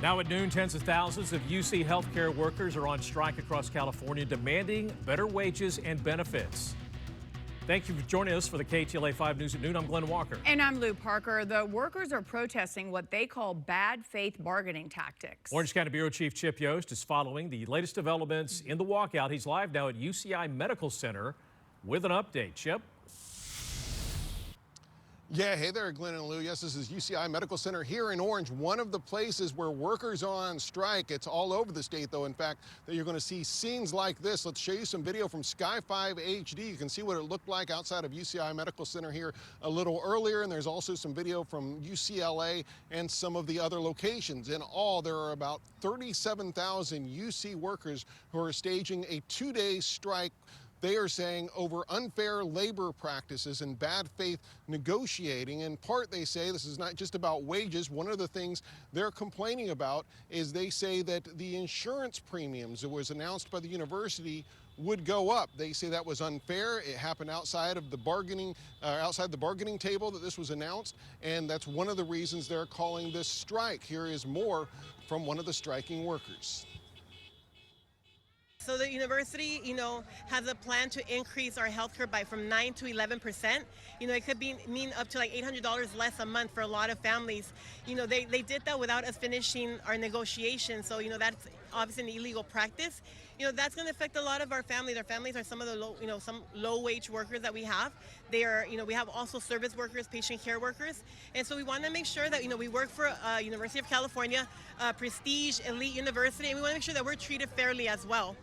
Now at noon, tens of thousands of UC healthcare workers are on strike across California, demanding better wages and benefits. Thank you for joining us for the KTLA 5 News at noon. I'm Glenn Walker. And I'm Lou Parker. The workers are protesting what they call bad faith bargaining tactics. Orange County Bureau Chief Chip Yost is following the latest developments in the walkout. He's live now at UCI Medical Center with an update. Chip? Yeah, hey there, Glenn and Lou. Yes, this is UCI Medical Center here in Orange, one of the places where workers are on strike. It's all over the state, though. In fact, that you're going to see scenes like this. Let's show you some video from Sky 5 HD. You can see what it looked like outside of UCI Medical Center here a little earlier, and there's also some video from UCLA and some of the other locations. In all, there are about 37,000 UC workers who are staging a two-day strike. They are saying over unfair labor practices and bad faith negotiating. In part, they say this is not just about wages. One of the things they're complaining about is they say that the insurance premiums that was announced by the university would go up. They say that was unfair. It happened outside of the bargaining table that this was announced, and that's one of the reasons they're calling this strike. Here is more from one of the striking workers. So the university, has a plan to increase our healthcare from 9 to 11%. It could mean up to like $800 less a month for a lot of families. They did that without us finishing our negotiations. So, that's obviously an illegal practice. That's going to affect a lot of our families. Our families are some of the some low-wage workers that we have. They are, we have also service workers, patient care workers. And so we want to make sure that, we work for University of California, prestige, elite university, and we want to make sure that we're treated fairly as well.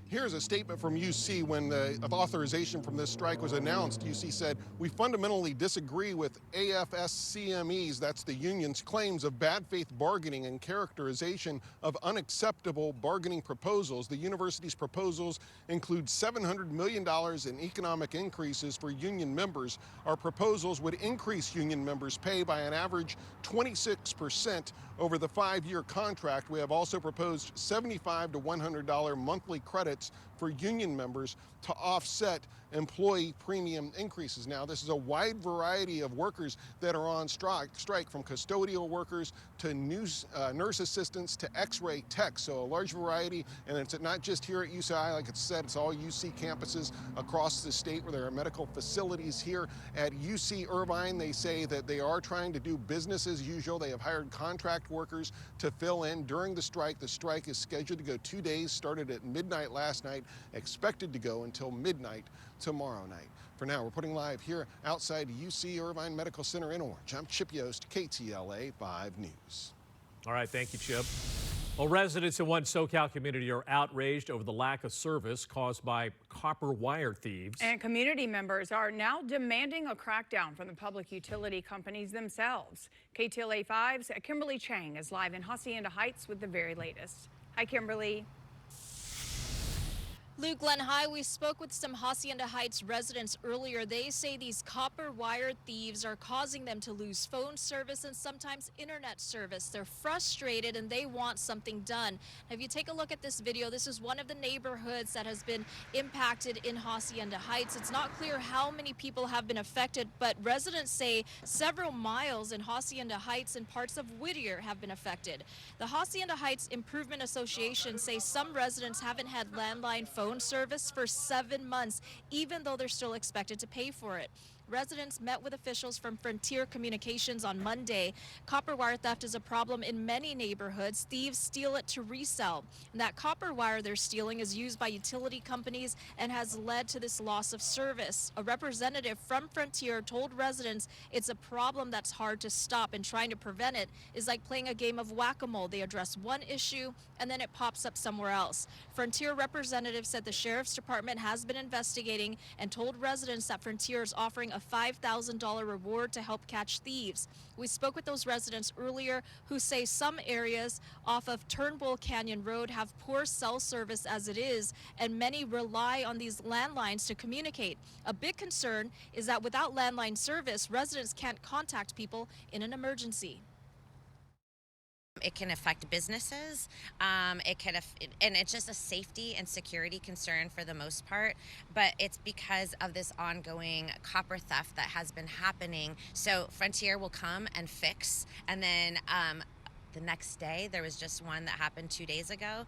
Here's a statement from UC when the authorization from this strike was announced. UC said, "We fundamentally disagree with AFSCME's, that's the union's, claims of bad faith bargaining and characterization of unacceptable bargaining proposals. The university's proposals include $700 million in economic increases for union members. Our proposals would increase union members' pay by an average 26% over the 5-year contract. We have also proposed $75 to $100 monthly credits for union members to offset employee premium increases." Now, this is a wide variety of workers that are on strike from custodial workers to nurse assistants to x-ray techs. So a large variety, and it's not just here at UCI. Like it said, it's all UC campuses across the state where there are medical facilities. Here at UC Irvine, they say that they are trying to do business as usual. They have hired contract workers to fill in during the strike. The strike is scheduled to go 2 days, started at midnight last night, expected to go until midnight tomorrow night. For now, reporting live here outside UC Irvine Medical Center in Orange, I'm Chip Yost, KTLA 5 News. All right, thank you, Chip. Well, residents in one SoCal community are outraged over the lack of service caused by copper wire thieves. And community members are now demanding a crackdown from the public utility companies themselves. KTLA 5's Kimberly Chang is live in Hacienda Heights with the very latest. Hi, Kimberly. Lou, Glenn, hi. We spoke with some Hacienda Heights residents earlier. They say these copper wire thieves are causing them to lose phone service and sometimes internet service. They're frustrated and they want something done. Now, if you take a look at this video, this is one of the neighborhoods that has been impacted in Hacienda Heights. It's not clear how many people have been affected, but residents say several miles in Hacienda Heights and parts of Whittier have been affected. The Hacienda Heights Improvement Association say some residents haven't had landline phone service for 7 months, even though they're still expected to pay for it. Residents met with officials from Frontier Communications on Monday. Copper wire theft is a problem in many neighborhoods. Thieves steal it to resell. And that copper wire they're stealing is used by utility companies and has led to this loss of service. A representative from Frontier told residents it's a problem that's hard to stop, and trying to prevent it is like playing a game of whack-a-mole. They address one issue and then it pops up somewhere else. Frontier representative said the sheriff's department has been investigating and told residents that Frontier is offering a $5,000 reward to help catch thieves. We spoke with those residents earlier who say some areas off of Turnbull Canyon Road have poor cell service as it is, and many rely on these landlines to communicate. A big concern is that without landline service, residents can't contact people in an emergency. It can affect businesses. And it's just a safety and security concern for the most part. But it's because of this ongoing copper theft that has been happening. So Frontier will come and fix, and then the next day there was just one that happened 2 days ago.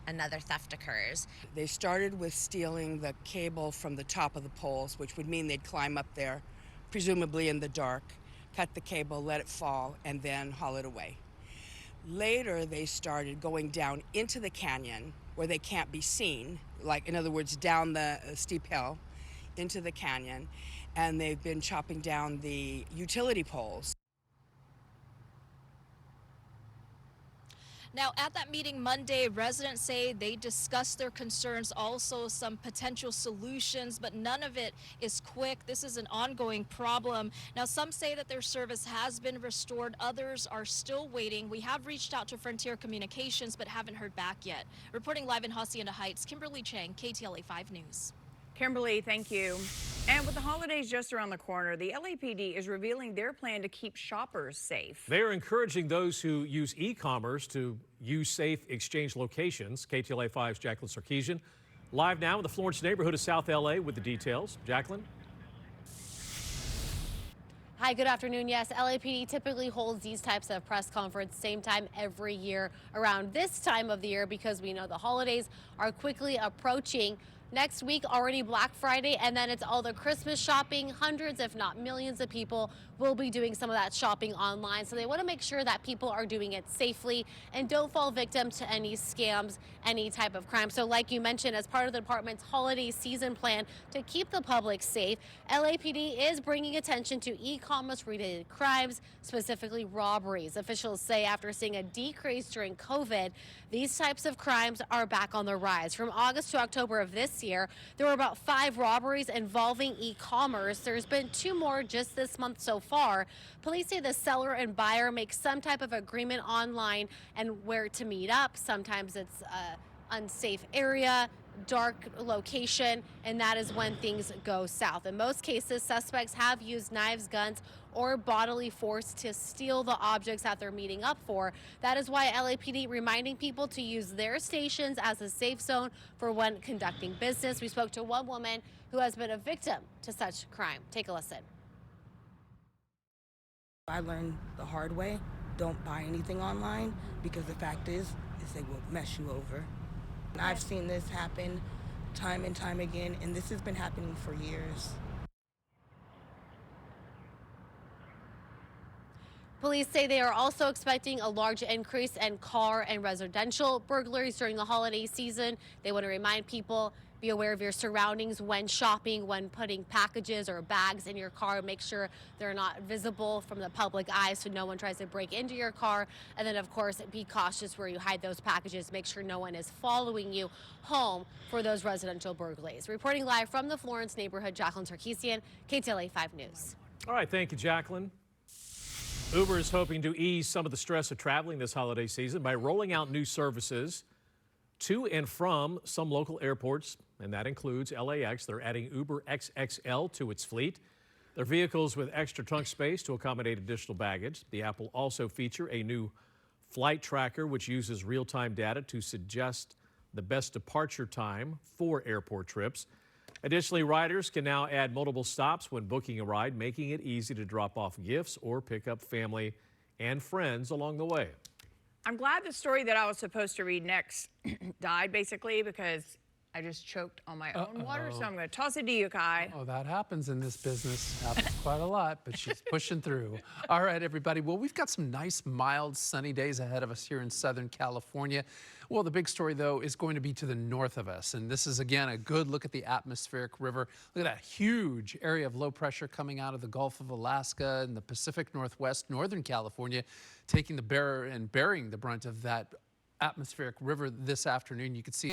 Another theft occurs. They started with stealing the cable from the top of the poles, which would mean they'd climb up there, presumably in the dark, cut the cable, let it fall, and then haul it away. Later, they started going down into the canyon where they can't be seen, like, in other words, down the steep hill into the canyon, and they've been chopping down the utility poles. Now, at that meeting Monday, residents say they discussed their concerns, also some potential solutions, but none of it is quick. This is an ongoing problem. Now, some say that their service has been restored. Others are still waiting. We have reached out to Frontier Communications, but haven't heard back yet. Reporting live in Hacienda Heights, Kimberly Chang, KTLA 5 News. Kimberly, thank you. And with the holidays just around the corner, the LAPD is revealing their plan to keep shoppers safe. They are encouraging those who use e-commerce to use safe exchange locations. KTLA 5's Jacqueline Sarkeesian live now in the Florence neighborhood of South LA with the details. Jacqueline? Hi, good afternoon. Yes, LAPD typically holds these types of press conferences same time every year around this time of the year because we know the holidays are quickly approaching. Next week, already Black Friday, and then it's all the Christmas shopping. Hundreds, if not millions of people will be doing some of that shopping online. So they want to make sure that people are doing it safely and don't fall victim to any scams, any type of crime. So like you mentioned, as part of the department's holiday season plan to keep the public safe, LAPD is bringing attention to e-commerce related crimes, specifically robberies. Officials say after seeing a decrease during COVID, these types of crimes are back on the rise. From August to October of this year, there were about 5 robberies involving e-commerce. There's been 2 more just this month so far. Police say the seller and buyer make some type of agreement online and where to meet up. Sometimes it's an unsafe area, dark location, and that is when things go south. In most cases, suspects have used knives, guns, or bodily force to steal the objects that they're meeting up for. That is why LAPD reminding people to use their stations as a safe zone for when conducting business. We spoke to one woman who has been a victim to such crime. Take a listen. I learned the hard way, don't buy anything online, because the fact is they will mess you over. And I've seen this happen time and time again, and this has been happening for years. Police say they are also expecting a large increase in car and residential burglaries during the holiday season. They want to remind people, be aware of your surroundings when shopping, when putting packages or bags in your car. Make sure they're not visible from the public eye so no one tries to break into your car. And then, of course, be cautious where you hide those packages. Make sure no one is following you home for those residential burglaries. Reporting live from the Florence neighborhood, Jacqueline Sarkeesian, KTLA 5 News. All right, thank you, Jacqueline. Uber is hoping to ease some of the stress of traveling this holiday season by rolling out new services to and from some local airports, and that includes LAX. They're adding Uber XXL to its fleet. They're vehicles with extra trunk space to accommodate additional baggage. The app will also feature a new flight tracker, which uses real-time data to suggest the best departure time for airport trips. Additionally, riders can now add multiple stops when booking a ride, making it easy to drop off gifts or pick up family and friends along the way. I'm glad the story that I was supposed to read next died, basically, because I just choked on my own water, so I'm going to toss it to you, Kai. Oh, that happens in this business. Happens quite a lot, but she's pushing through. All right, everybody. Well, we've got some nice, mild, sunny days ahead of us here in Southern California. Well, the big story, though, is going to be to the north of us. And this is, again, a good look at the atmospheric river. Look at that huge area of low pressure coming out of the Gulf of Alaska and the Pacific Northwest, Northern California, taking the bearing the brunt of that atmospheric river this afternoon. You can see